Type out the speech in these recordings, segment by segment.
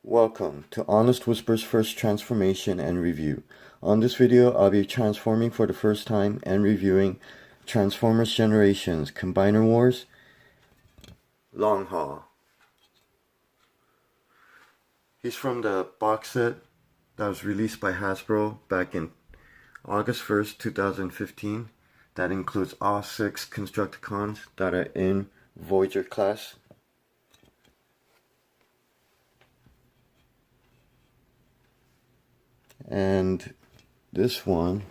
Welcome to Honest Whisper's first transformation and review. On this video, I'll be transforming for the first time and reviewing Transformers Generations Combiner Wars Long Haul. He's from the box set that was released by Hasbro back in August 1st, 2015. That includes all 6 Constructicons that are in Voyager class. And this one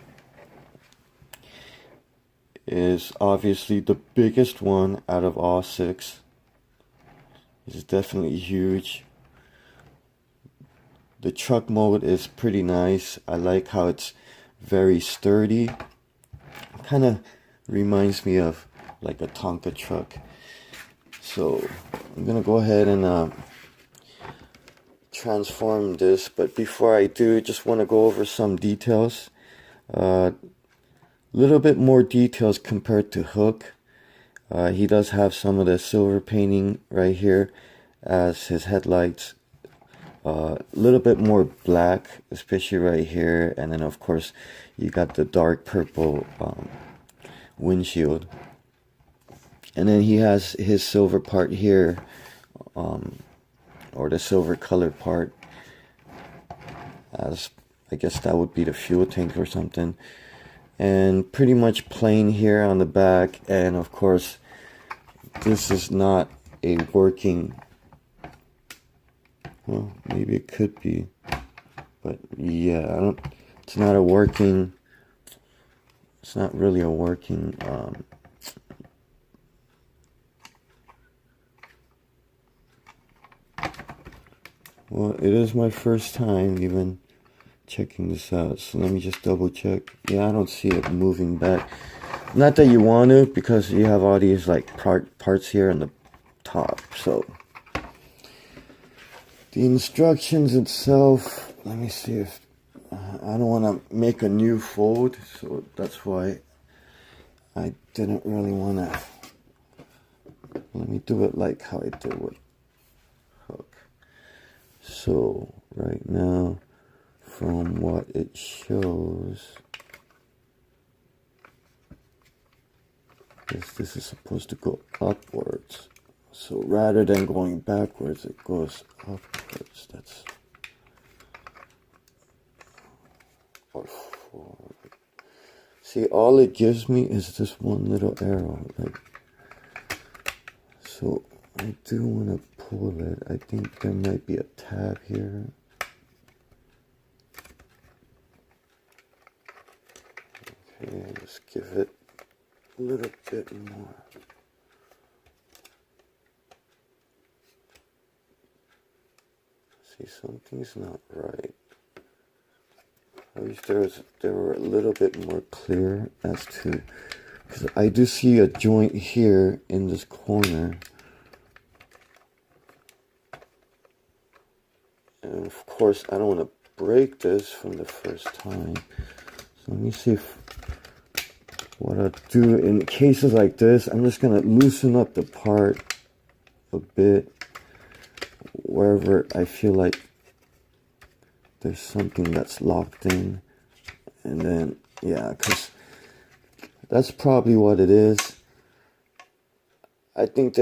is obviously the biggest one out of all 6. It's definitely huge. The truck mode is pretty nice. I like how it's very sturdy. Kind of reminds me of like a Tonka truck. So I'm gonna go ahead and transform this, but before I do, just want to go over some details. Little bit more details compared to Hook. He does have some of the silver painting right here as his headlights. Little bit more black, especially right here, and then of course you got the dark purple windshield, and then he has his silver part here, or the silver colored part, as I guess that would be the fuel tank or something, and pretty much plain here on the back. And of course this is not a working, well, maybe it could be, but yeah, it's not really a working well, it is my first time even checking this out, so let me just double check. Yeah, I don't see it moving back. Not that you want to, because you have all these like parts here in the top. So the instructions itself, let me see if I don't want to make a new fold, so that's why I didn't really want to. Let me do it like how I did with Hook. So right now, from what it shows, this is supposed to go upwards. So rather than going backwards, it goes upwards. That's or forward. See, all it gives me is this one little arrow. Like, so I do want to pull it. I think there might be a tab here. Okay, let's give it a little bit more. See, something's not right. I wish they were a little bit more clear as to, because I do see a joint here in this corner. And of course, I don't want to break this from the first time. So let me see if what I'll do in cases like this. I'm just going to loosen up the part a bit wherever I feel like there's something that's locked in. And then, yeah, because that's probably what it is. I think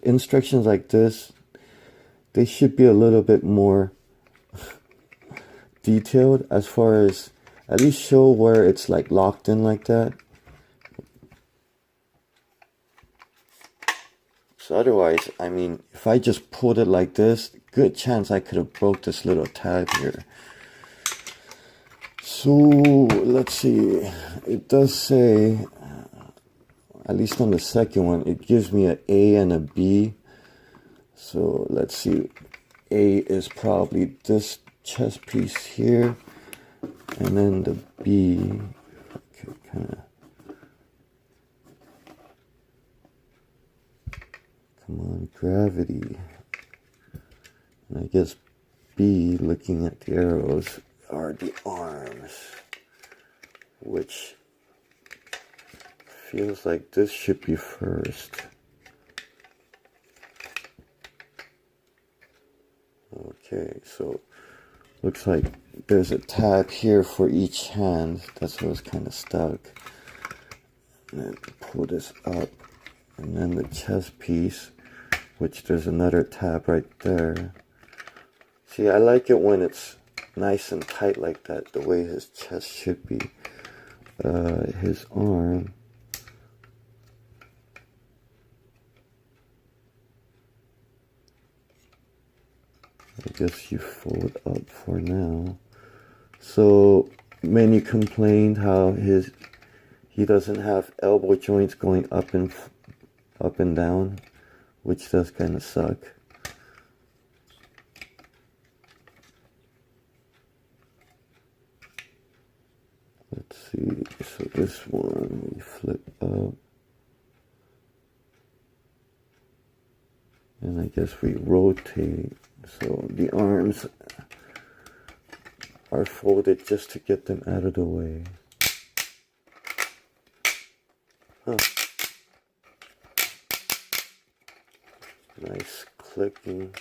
instructions like this, they should be a little bit more detailed, as far as at least show where it's like locked in like that. So otherwise, I mean, if I just pulled it like this, good chance I could have broke this little tab here. So let's see, it does say, at least on the second one, it gives me an A and a B. So let's see, A is probably this chest piece here, and then the B, okay, kind of, come on, gravity. And I guess B, looking at the arrows, are the arms, which feels like this should be first. Okay, so looks like there's a tab here for each hand. That's where it's kind of stuck. And then pull this up, and then the chest piece, which there's another tab right there. See, I like it when it's nice and tight like that, the way his chest should be. His arm. I guess you fold up for now. So many complained how he doesn't have elbow joints going up and down, which does kind of suck. Let's see. So this one we flip up, and I guess we rotate. So the arms are folded just to get them out of the way. Huh. Nice clicking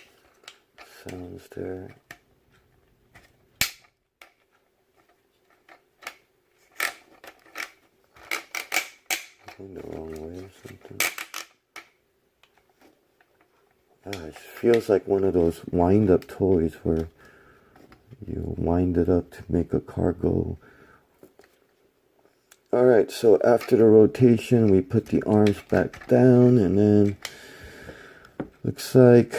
sounds there. Going the wrong way or something. It feels like one of those wind-up toys where you wind it up to make a car go. Alright, so after the rotation, we put the arms back down, and then looks like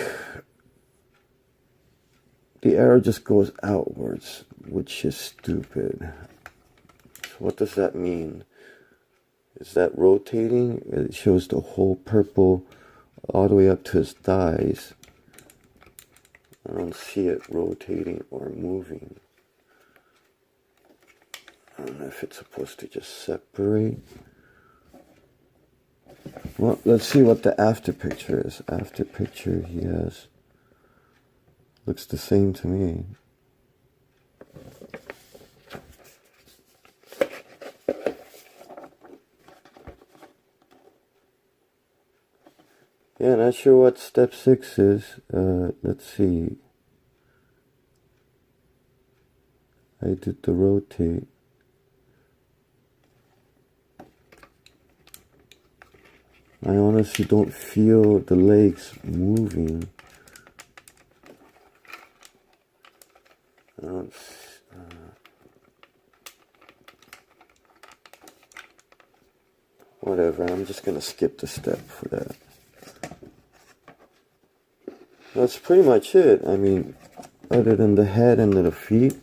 the arrow just goes outwards, which is stupid. So what does that mean? Is that rotating? It shows the whole purple all the way up to his thighs. I don't see it rotating or moving. I don't know if it's supposed to just separate. Well, let's see what the after picture is. After picture, he has, looks the same to me. Yeah, not sure what step 6 is. Let's see. I did the rotate. I honestly don't feel the legs moving. I don't. Whatever, I'm just gonna skip the step for that. That's pretty much it. I mean, other than the head and the feet.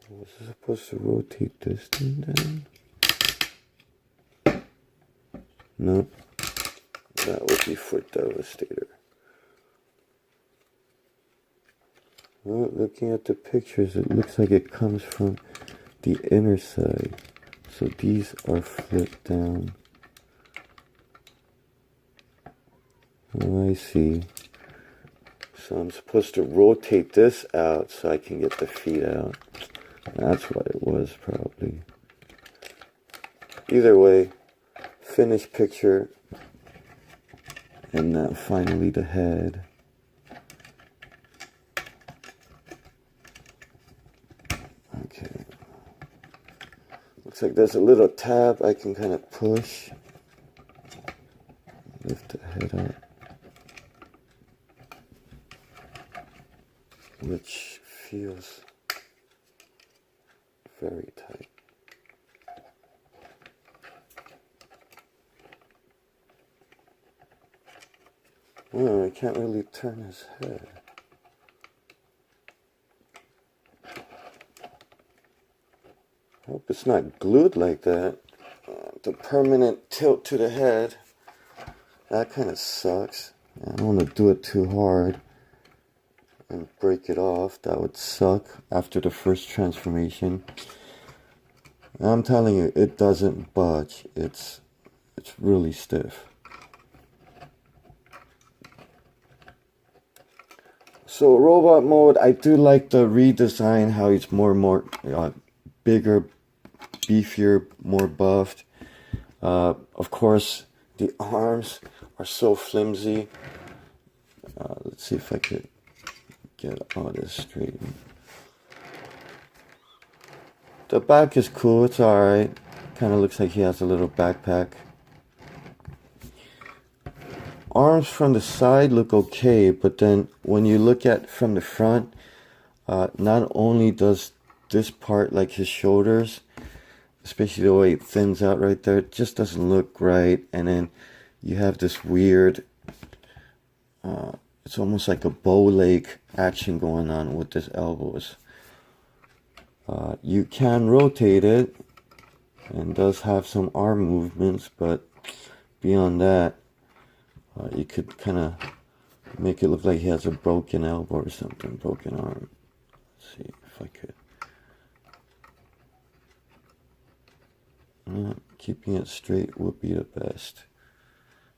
Was I supposed to rotate this thing down? No. That would be for Devastator. Well, looking at the pictures, it looks like it comes from the inner side. So these are flipped down. Oh, I see. So I'm supposed to rotate this out so I can get the feet out. That's what it was, probably. Either way, finished picture. And now finally the head. Okay. Looks like there's a little tab I can kind of push. Lift the head up. Which feels very tight. Oh, I can't really turn his head. I hope it's not glued like that. The permanent tilt to the head. That kind of sucks. I don't want to do it too hard and break it off. That would suck after the first transformation. I'm telling you, it doesn't budge. It's really stiff. So robot mode, I do like the redesign, how he's more bigger, beefier, more buffed. Of course, the arms are so flimsy. Let's see if I could get all this straight. The back is cool, it's alright. Kind of looks like he has a little backpack. Arms from the side look okay, but then when you look at from the front, not only does this part, like his shoulders, especially the way it thins out right there, it just doesn't look right. And then you have this weird, it's almost like a bow leg action going on with his elbows. You can rotate it, and does have some arm movements, but beyond that, you could kind of make it look like he has a broken elbow or something, broken arm. Let's see if I could. Keeping it straight would be the best.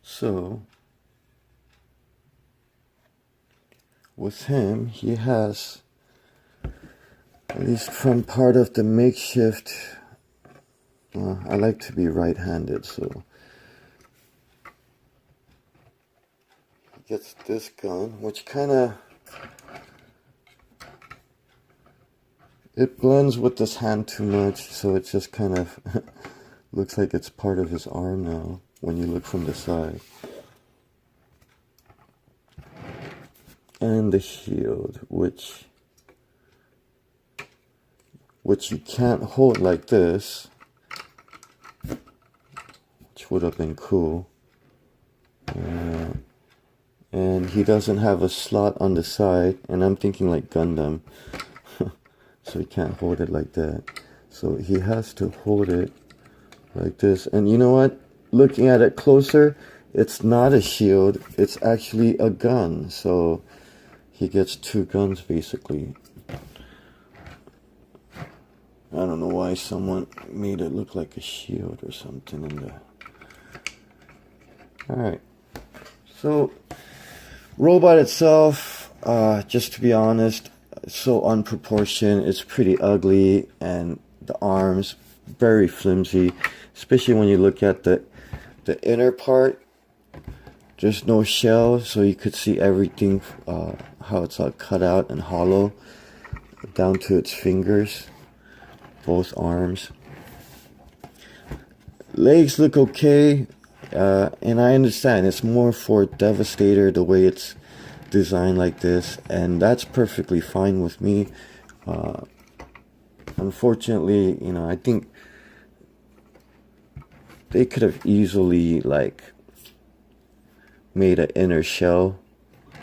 So, with him, he has, at least from part of the makeshift, I like to be right-handed, so he gets this gun, which kind of, it blends with this hand too much, so it just kind of looks like it's part of his arm now when you look from the side. And the shield, which you can't hold like this, which would have been cool. And he doesn't have a slot on the side, and I'm thinking like Gundam, so he can't hold it like that. So he has to hold it like this. And you know what? Looking at it closer, it's not a shield, it's actually a gun. So he gets two guns basically. I don't know why someone made it look like a shield or something in there. Alright. So, robot itself, just to be honest, it's so unproportioned. It's pretty ugly, and the arms, very flimsy. Especially when you look at the inner part. There's no shell, so you could see everything, how it's all cut out and hollow, down to its fingers. Both arms. Legs look okay, and I understand it's more for Devastator the way it's designed like this, and that's perfectly fine with me. Unfortunately, you know, I think they could have easily like made an inner shell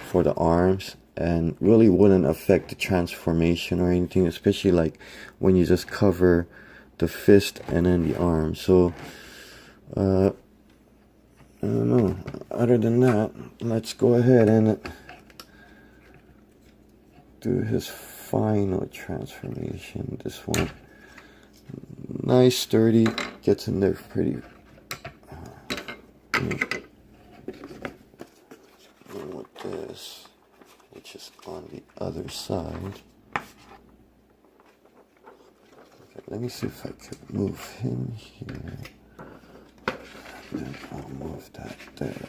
for the arms, and really wouldn't affect the transformation or anything, especially like when you just cover the fist and then the arm. So I don't know, other than that, let's go ahead and do his final transformation. This one, nice, sturdy, gets in there pretty and with this, which is on the other side. Okay, let me see if I could move him here. Then I'll move that there.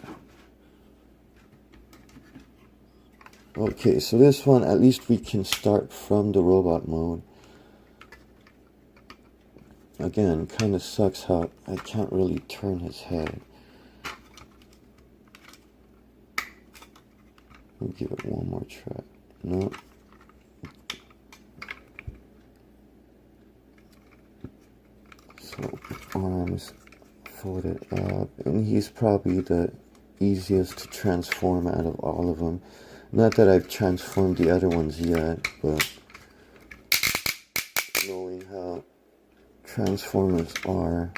Okay, so this one, at least we can start from the robot mode. Again, kind of sucks how I can't really turn his head. We'll give it one more try. No. So, arms folded up. And he's probably the easiest to transform out of all of them. Not that I've transformed the other ones yet, but knowing how Transformers are.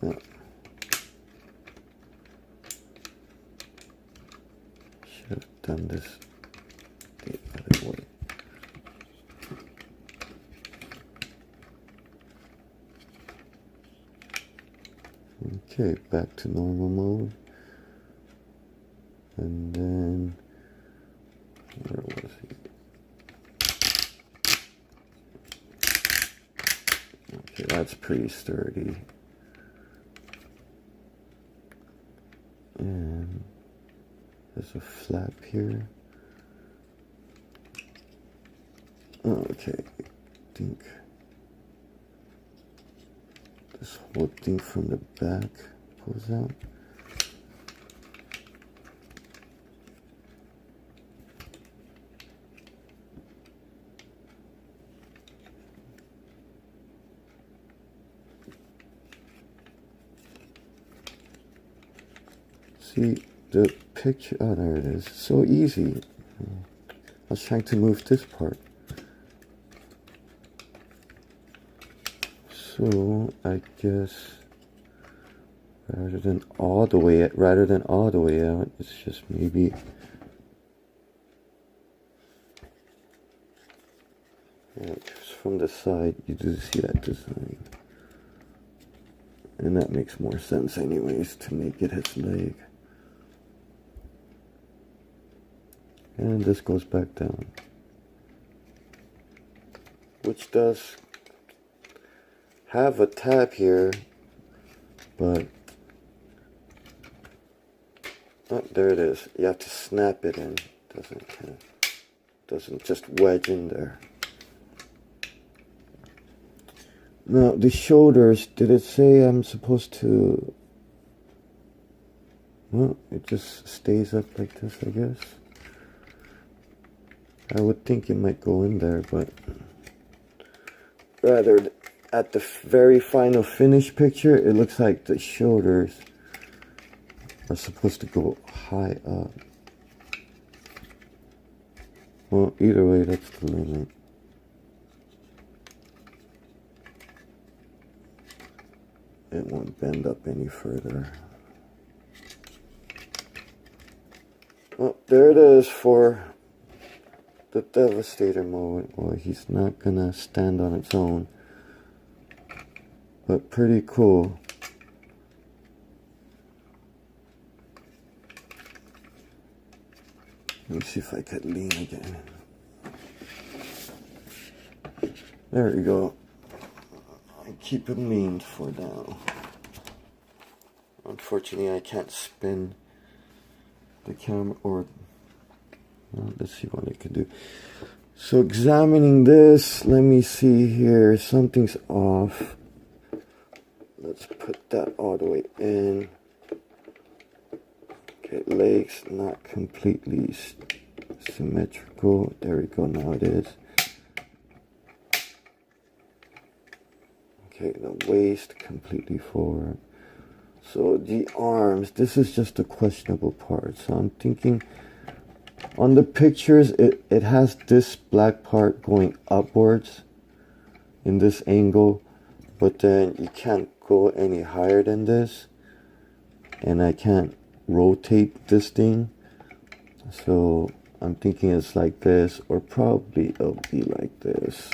Yeah. Should have done this the other way. Okay, back to normal mode. And then, where was he? Okay, that's pretty sturdy. And there's a flap here. Okay, I think this whole thing from the back pulls out. See the picture, oh there it is, so easy. I was trying to move this part. So I guess rather than all the way out, it's just maybe from the side you do see that design. And that makes more sense anyways to make it his leg. And this goes back down. Which does have a tab here, but oh, there it is. You have to snap it in. Doesn't just wedge in there. Now the shoulders, did it say I'm supposed to? Well, it just stays up like this, I guess. I would think it might go in there, but rather at the very final finish picture, it looks like the shoulders are supposed to go high up. Well, either way, that's the limit. It won't bend up any further. Well, there it is for the Devastator mode. Well, he's not gonna stand on its own, but pretty cool. Let me see if I could lean again. There we go. I keep him leaned for now. Unfortunately, I can't spin the camera, or well, let's see what I can do. So examining this, let me see here. Something's off. Let's put that all the way in. Okay, legs not completely symmetrical. There we go, now it is. Okay, the waist completely forward. So the arms, this is just a questionable part. So I'm thinking on the pictures, it has this black part going upwards in this angle, but then you can't go any higher than this, and I can't rotate this thing. So I'm thinking it's like this, or probably it'll be like this.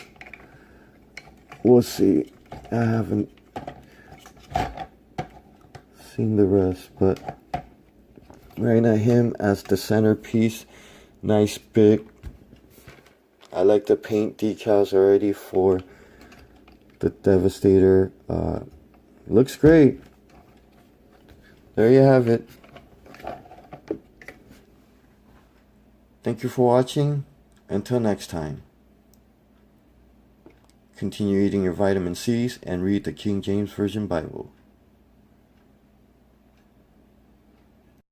We'll see. I haven't seen the rest, but right now him as the centerpiece, nice big. I like the paint decals already for the Devastator. Looks great. There you have it. Thank you for watching. Until next time. Continue eating your vitamin C's and read the King James Version Bible.